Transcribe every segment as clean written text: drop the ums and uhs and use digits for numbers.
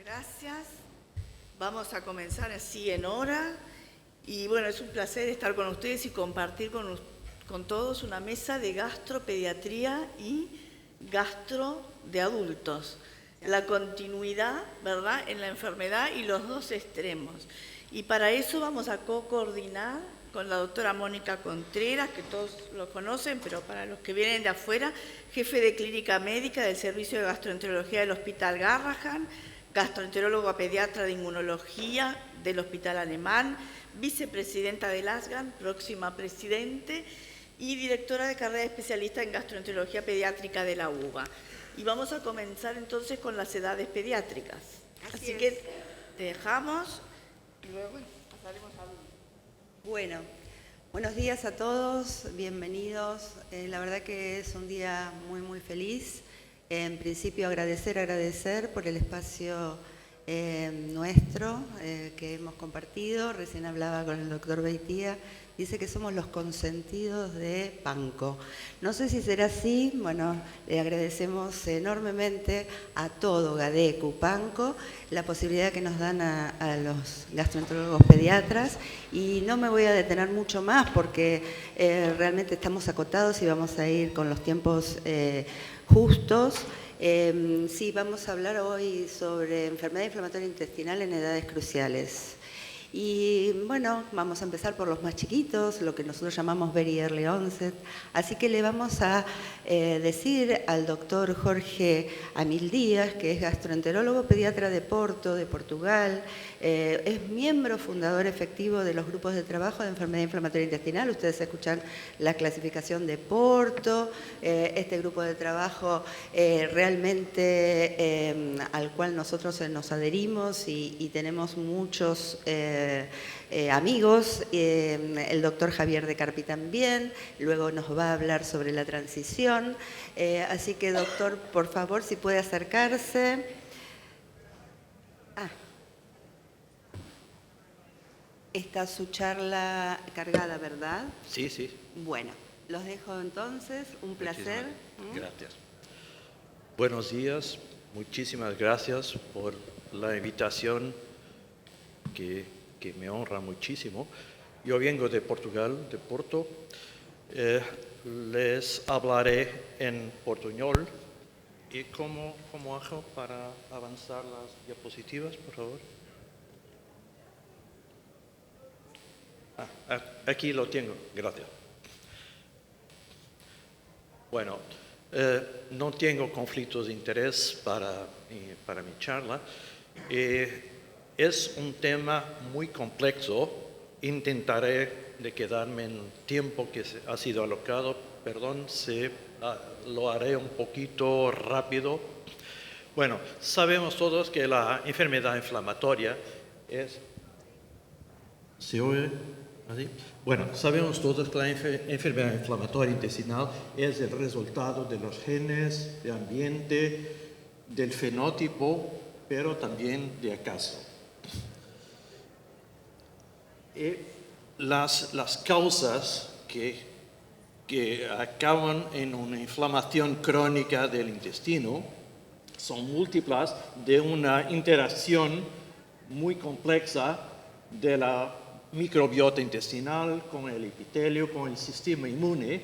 Gracias. Vamos a comenzar así en hora. Y bueno, es un placer estar con ustedes y compartir con todos una mesa de gastropediatría y gastro de adultos. La continuidad, ¿verdad?, en la enfermedad y los dos extremos. Y para eso vamos a co-coordinar con la doctora Mónica Contreras, que todos lo conocen, pero para los que vienen de afuera, jefe de clínica médica del Servicio de Gastroenterología del Hospital Garrahan, gastroenterólogo pediatra de inmunología del Hospital Alemán, vicepresidenta del ASGAN, próxima presidente, y directora de carrera de especialista en gastroenterología pediátrica de la UBA. Y vamos a comenzar entonces con las edades pediátricas. Así que te dejamos y luego pasaremos a... Bueno, buenos días a todos, bienvenidos. La verdad que es un día muy feliz. En principio agradecer por el espacio nuestro que hemos compartido. Recién hablaba con el doctor Beitía, dice que somos los consentidos de Panco. No sé si será así, bueno, le agradecemos enormemente a todo GADECU, Panco, la posibilidad que nos dan a los gastroenterólogos pediatras, y no me voy a detener mucho más porque realmente estamos acotados y vamos a ir con los tiempos justos. Sí, vamos a hablar hoy sobre enfermedad inflamatoria intestinal en edades cruciales. Y bueno, vamos a empezar por los más chiquitos, lo que nosotros llamamos very early onset. Así que le vamos a decir al doctor Jorge Amil Díaz, que es gastroenterólogo pediatra de Porto, de Portugal, es miembro fundador efectivo de los grupos de trabajo de enfermedad inflamatoria intestinal. Ustedes escuchan la clasificación de Porto, este grupo de trabajo realmente al cual nosotros nos adherimos y tenemos muchos amigos, el doctor Javier de Carpi también, luego nos va a hablar sobre la transición. Así que, doctor, por favor, si puede acercarse. Está su charla cargada, ¿verdad? Sí, sí. Bueno, los dejo entonces, un placer. Gracias. Buenos días, muchísimas gracias por la invitación que me honra muchísimo. Yo vengo de Portugal, de Porto. Les hablaré en portuñol. ¿Y cómo hago para avanzar las diapositivas, por favor? Aquí lo tengo, gracias. Bueno, no tengo conflictos de interés para mi charla. Es un tema muy complejo. Intentaré de quedarme en el tiempo que ha sido alocado. Perdón, lo haré un poquito rápido. Bueno, sabemos todos que la enfermedad inflamatoria es... ¿Se oye? ¿Así? Bueno, sabemos todos que la enfermedad inflamatoria intestinal es el resultado de los genes, del ambiente, del fenotipo, pero también de acaso. Las causas que acaban en una inflamación crónica del intestino son múltiples de una interacción muy compleja de la microbiota intestinal con el epitelio, con el sistema inmune,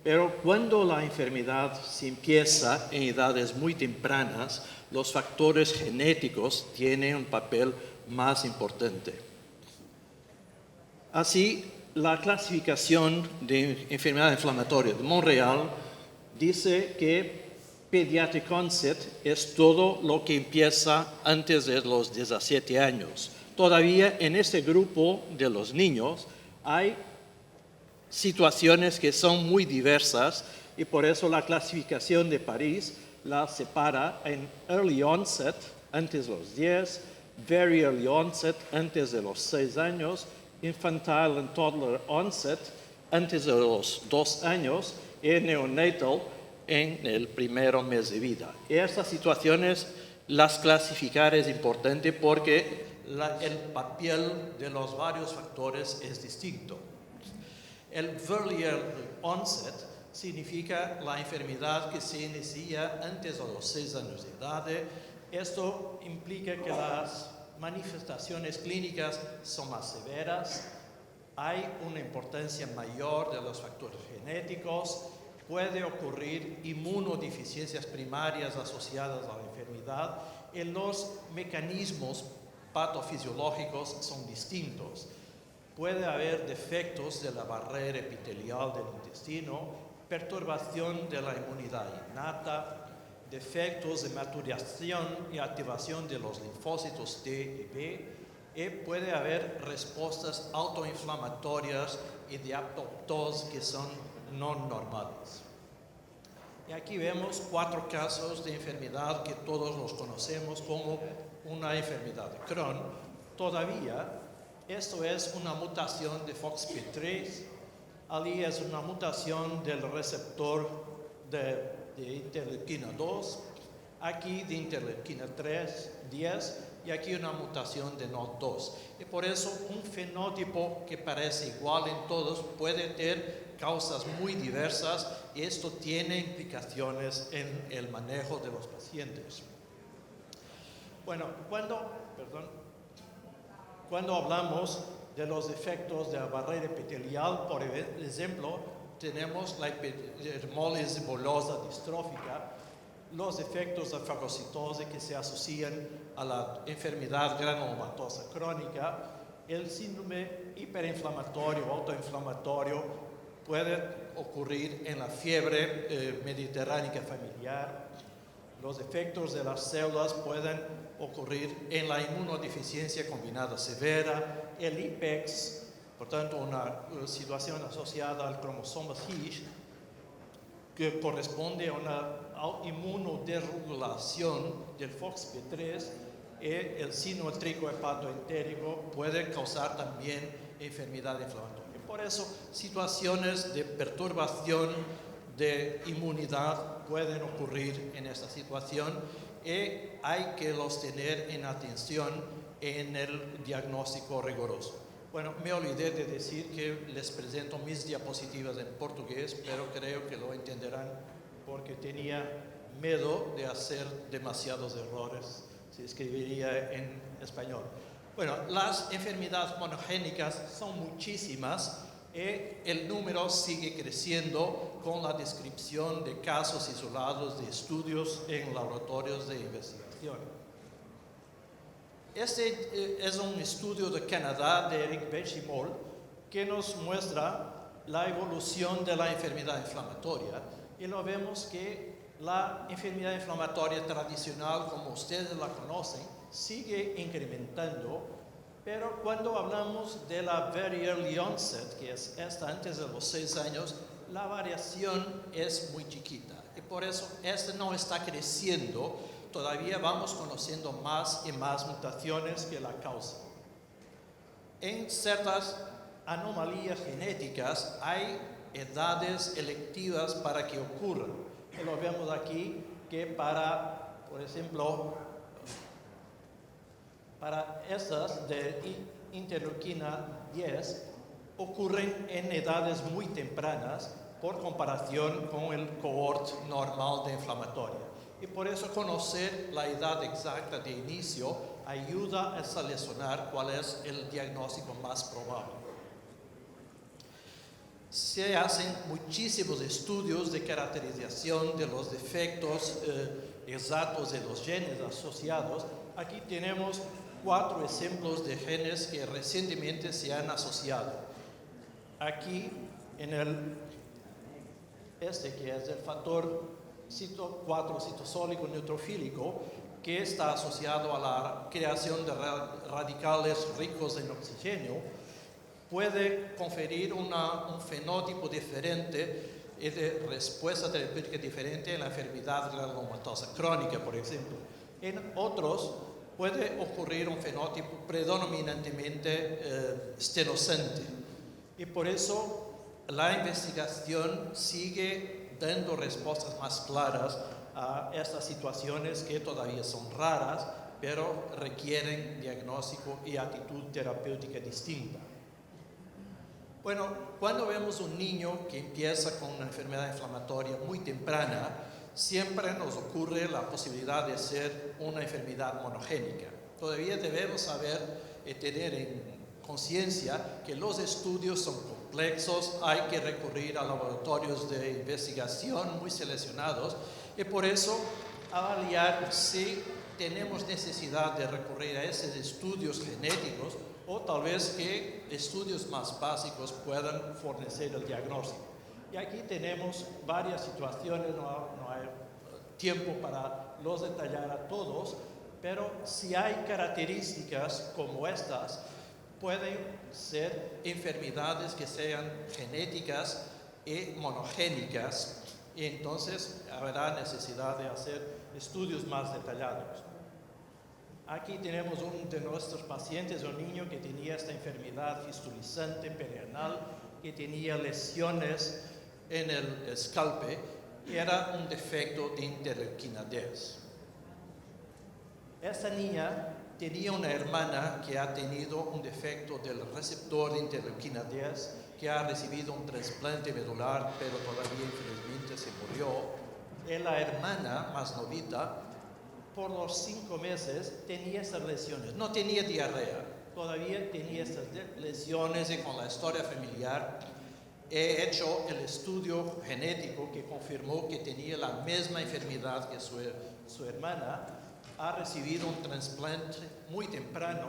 pero cuando la enfermedad se empieza en edades muy tempranas, los factores genéticos tienen un papel más importante. Así, la clasificación de enfermedad inflamatoria de Montreal dice que pediatric onset es todo lo que empieza antes de los 17 años. Todavía en este grupo de los niños hay situaciones que son muy diversas y por eso la clasificación de París la separa en early onset, antes de los 10, very early onset, antes de los 6 años, infantile and toddler onset, antes de los 2 años, y neonatal en el primer mes de vida. Estas situaciones, las clasificar es importante porque el papel de los varios factores es distinto. El early onset significa la enfermedad que se inicia antes de los 6 años de edad, Esto implica que las manifestaciones clínicas son más severas, hay una importancia mayor de los factores genéticos, puede ocurrir inmunodeficiencias primarias asociadas a la enfermedad y los mecanismos patofisiológicos son distintos. Puede haber defectos de la barrera epitelial del intestino, perturbación de la inmunidad innata, defectos de maturación y activación de los linfocitos T y B, y puede haber respuestas autoinflamatorias y de apoptosis que son no normales. Y aquí vemos 4 casos de enfermedad que todos los conocemos como una enfermedad de Crohn. Todavía, esto es una mutación de FOXP3, allí es una mutación del receptor de interleuquina 2, aquí de interleuquina 3, 10, y aquí una mutación de NOD2. Y por eso un fenótipo que parece igual en todos puede tener causas muy diversas y esto tiene implicaciones en el manejo de los pacientes. Bueno, cuando hablamos de los efectos de la barrera epitelial, por ejemplo, tenemos la epidermólisis bullosa distrófica, los efectos de fagocitosis que se asocian a la enfermedad granulomatosa crónica, el síndrome hiperinflamatorio o autoinflamatorio puede ocurrir en la fiebre mediterránea familiar. Los efectos de las células pueden ocurrir en la inmunodeficiencia combinada severa, el IPEX, por tanto una situación asociada al cromosoma His, que corresponde a una inmunoderregulación del FOXP3, y el síndrome tricohepatoentérico puede causar también enfermedad inflamatoria. Por eso, situaciones de perturbación de inmunidad pueden ocurrir en esta situación y hay que los tener en atención en el diagnóstico riguroso. Bueno, me olvidé de decir que les presento mis diapositivas en portugués, pero creo que lo entenderán porque tenía miedo de hacer demasiados errores si escribiría en español. Bueno, las enfermedades monogénicas son muchísimas y el número sigue creciendo con la descripción de casos isolados de estudios en laboratorios de investigación. Este es un estudio de Canadá de Eric Benchimol que nos muestra la evolución de la enfermedad inflamatoria y lo vemos que la enfermedad inflamatoria tradicional, como ustedes la conocen, sigue incrementando, pero cuando hablamos de la very early onset, que es esta antes de los 6 años, la variación es muy chiquita y por eso esta no está creciendo. Todavía vamos conociendo más y más mutaciones que la causan. En ciertas anomalías genéticas hay edades electivas para que ocurran. Y lo vemos aquí que por ejemplo, para estas de interleuquina 10 ocurren en edades muy tempranas por comparación con el cohort normal de inflamatoria. Y por eso conocer la edad exacta de inicio ayuda a seleccionar cuál es el diagnóstico más probable. Se hacen muchísimos estudios de caracterización de los defectos exactos de los genes asociados. Aquí tenemos 4 ejemplos de genes que recientemente se han asociado. Aquí en que es el factor 4 citosólico neutrofílico, que está asociado a la creación de radicales ricos en oxígeno, puede conferir un fenótipo diferente y de respuesta terapéutica diferente en la enfermedad granulomatosa crónica, por ejemplo. En otros puede ocurrir un fenótipo predominantemente stenosante. Y por eso la investigación sigue dando respuestas más claras a estas situaciones que todavía son raras, pero requieren diagnóstico y actitud terapéutica distinta. Bueno, cuando vemos un niño que empieza con una enfermedad inflamatoria muy temprana, siempre nos ocurre la posibilidad de ser una enfermedad monogénica. Todavía debemos saber y tener en conciencia que los estudios son complejos, hay que recurrir a laboratorios de investigación muy seleccionados y por eso avaliar si tenemos necesidad de recurrir a esos estudios genéticos o tal vez que estudios más básicos puedan fornecer el diagnóstico. Y aquí tenemos varias situaciones, no hay tiempo para los detallar a todos, pero si hay características como estas, pueden ser enfermedades que sean genéticas y monogénicas, y entonces habrá necesidad de hacer estudios más detallados. Aquí tenemos uno de nuestros pacientes, un niño que tenía esta enfermedad fistulizante perianal, que tenía lesiones en el escalpe, y era un defecto de interleuquina 10. Esta niña tenía una hermana que ha tenido un defecto del receptor de interleuquina 10, que ha recibido un trasplante medular, pero todavía infelizmente se murió. Y la hermana más novita, por los 5 meses, tenía estas lesiones. No tenía diarrea, todavía tenía estas lesiones, y con la historia familiar he hecho el estudio genético que confirmó que tenía la misma enfermedad que su hermana. Ha recibido un trasplante muy temprano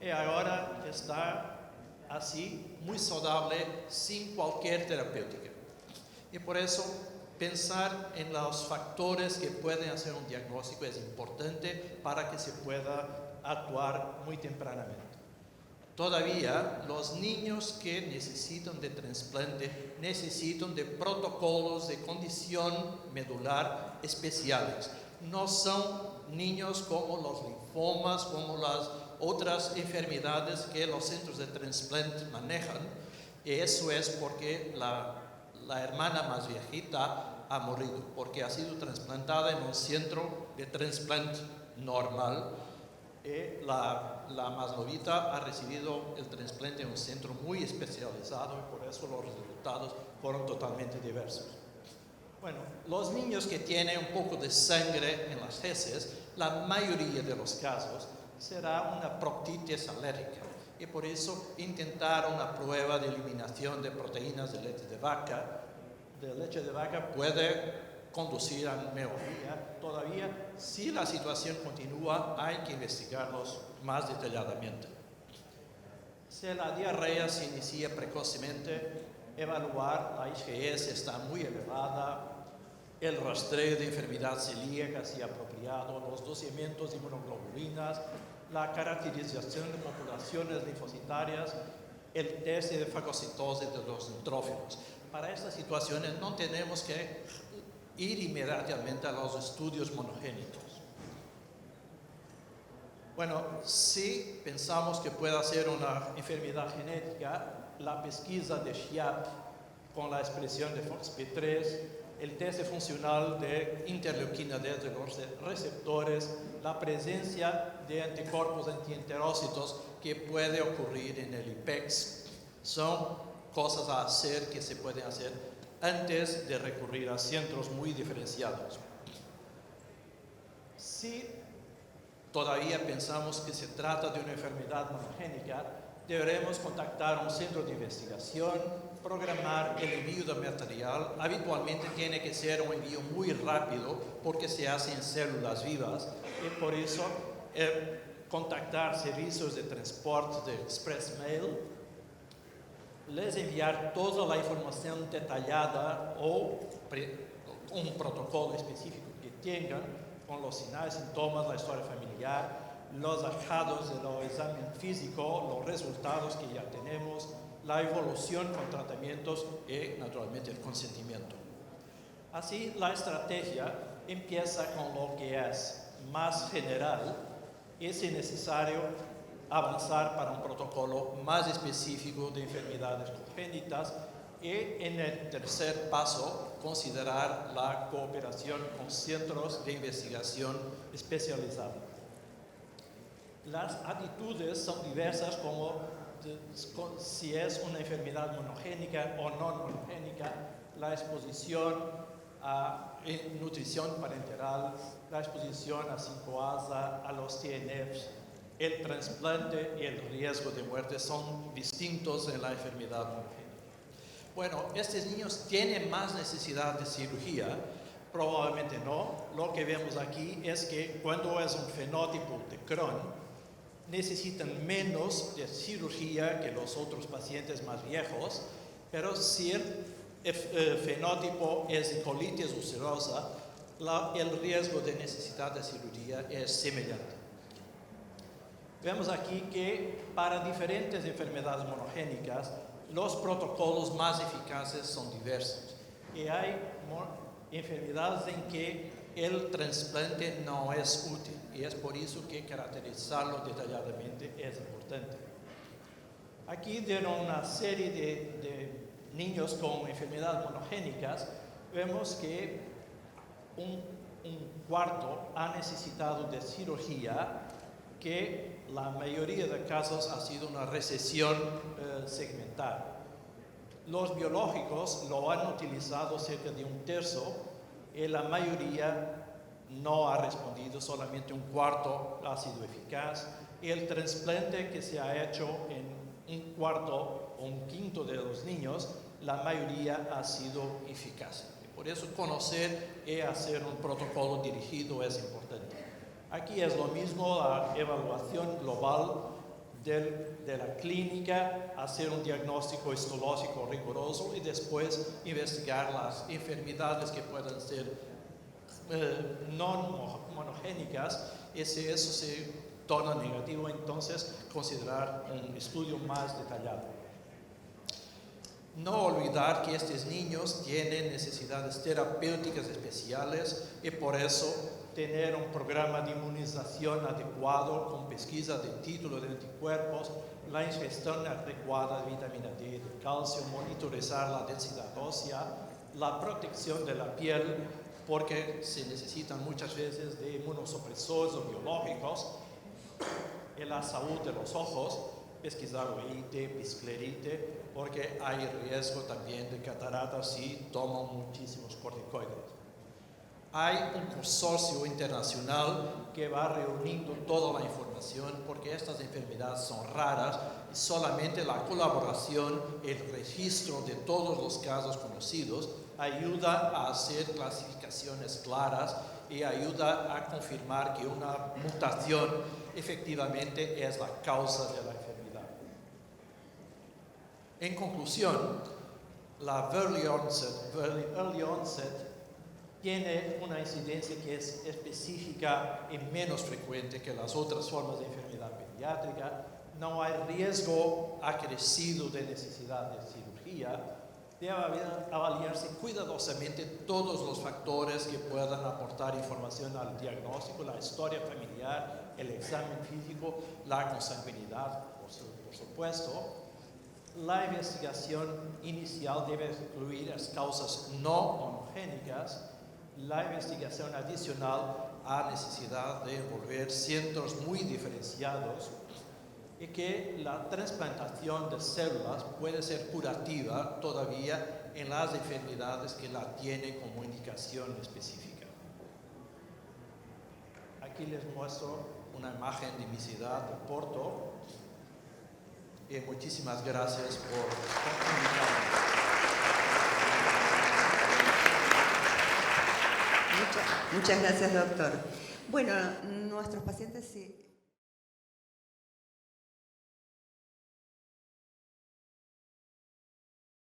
y ahora está así, muy saludable, sin cualquier terapéutica. Y por eso pensar en los factores que pueden hacer un diagnóstico es importante para que se pueda actuar muy tempranamente. Todavía los niños que necesitan de trasplante necesitan de protocolos de condición medular especiales. No son niños como los linfomas, como las otras enfermedades que los centros de trasplante manejan. Y eso es porque la hermana más viejita ha morido, porque ha sido trasplantada en un centro de trasplante normal. Y la más novita ha recibido el trasplante en un centro muy especializado y por eso los resultados fueron totalmente diversos. Bueno, los niños que tienen un poco de sangre en las heces, la mayoría de los casos será una proctitis alérgica y por eso intentar una prueba de eliminación de proteínas de leche de vaca puede conducir a mejoría. Todavía, si la situación continúa, hay que investigarlos más detalladamente. Si la diarrea se inicia precocemente, evaluar la IgS está muy elevada, el rastreo de enfermedad celíaca si apropiado, los doseamientos de inmunoglobulinas, la caracterización de populaciones linfocitarias, el test de fagocitosis de los neutrófilos. Para estas situaciones no tenemos que ir inmediatamente a los estudios monogénicos. Bueno, si pensamos que pueda ser una enfermedad genética, la pesquisa de SHIAP con la expresión de FOXP3, el test funcional de interleuquina de los receptores, la presencia de anticuerpos antienterócitos que puede ocurrir en el IPEX, son cosas a hacer que se pueden hacer antes de recurrir a centros muy diferenciados. Si todavía pensamos que se trata de una enfermedad monogénica, deberemos contactar a un centro de investigación, programar el envío de material. Habitualmente tiene que ser un envío muy rápido porque se hace en células vivas y por eso contactar servicios de transporte de Express Mail, les enviar toda la información detallada o un protocolo específico que tengan con los signos, síntomas, la historia familiar, los achados del examen físico, los resultados que ya tenemos, la evolución con tratamientos y naturalmente el consentimiento. Así la estrategia empieza con lo que es más general y si necesario avanzar para un protocolo más específico de enfermedades congénitas y en el tercer paso considerar la cooperación con centros de investigación especializados. Las actitudes son diversas como si es una enfermedad monogénica o no monogénica, la exposición a nutrición parenteral, la exposición a 5-ASA, a los TNFs, el trasplante y el riesgo de muerte son distintos en la enfermedad monogénica. Bueno, estos niños tienen más necesidad de cirugía, probablemente no. Lo que vemos aquí es que cuando es un fenótipo de Crohn, necesitan menos de cirugía que los otros pacientes más viejos, pero si el fenótipo es de colitis ulcerosa, el riesgo de necesidad de cirugía es semejante. Vemos aquí que para diferentes enfermedades monogénicas, los protocolos más eficaces son diversos. Y hay enfermedades en que el trasplante no es útil, y es por eso que caracterizarlo detalladamente es importante. Aquí dieron una serie de niños con enfermedades monogénicas. Vemos que un cuarto ha necesitado de cirugía, que la mayoría de casos ha sido una recesión segmental. Los biológicos lo han utilizado cerca de 1/3 y la mayoría no ha respondido, solamente 1/4 ha sido eficaz. Y el trasplante que se ha hecho en 1/4 o 1/5 de los niños, la mayoría ha sido eficaz. Por eso conocer y hacer un protocolo dirigido es importante. Aquí es lo mismo, la evaluación global de la clínica, hacer un diagnóstico histológico riguroso y después investigar las enfermedades que puedan ser no monogénicas, y si eso se torna negativo, entonces considerar un estudio más detallado. No olvidar que estos niños tienen necesidades terapéuticas especiales y por eso tener un programa de inmunización adecuado con pesquisa de título de anticuerpos, la ingestión adecuada de vitamina D, de calcio, monitorizar la densidad ósea, la protección de la piel, porque se necesitan muchas veces de inmunosupresores o biológicos, y la salud de los ojos, pesquisar oíte, pisclerite, porque hay riesgo también de cataratas si toman muchísimos corticoides. Hay un consorcio internacional que va reuniendo toda la información, porque estas enfermedades son raras y solamente la colaboración, el registro de todos los casos conocidos ayuda a hacer clasificaciones claras y ayuda a confirmar que una mutación efectivamente es la causa de la enfermedad. En conclusión, la early onset tiene una incidencia que es específica y menos frecuente que las otras formas de enfermedad pediátrica. No hay riesgo acrecido de necesidad de cirugía. Debe avaliarse cuidadosamente todos los factores que puedan aportar información al diagnóstico, la historia familiar, el examen físico, la consanguinidad, por supuesto. La investigación inicial debe incluir las causas no monogénicas. La investigación adicional ha necesidad de envolver centros muy diferenciados y que la trasplantación de células puede ser curativa todavía en las enfermedades que la tienen como indicación específica. Aquí les muestro una imagen de mi ciudad de Porto y muchísimas gracias por invitarme. Muchas gracias, doctor. Bueno, nuestros pacientes sí.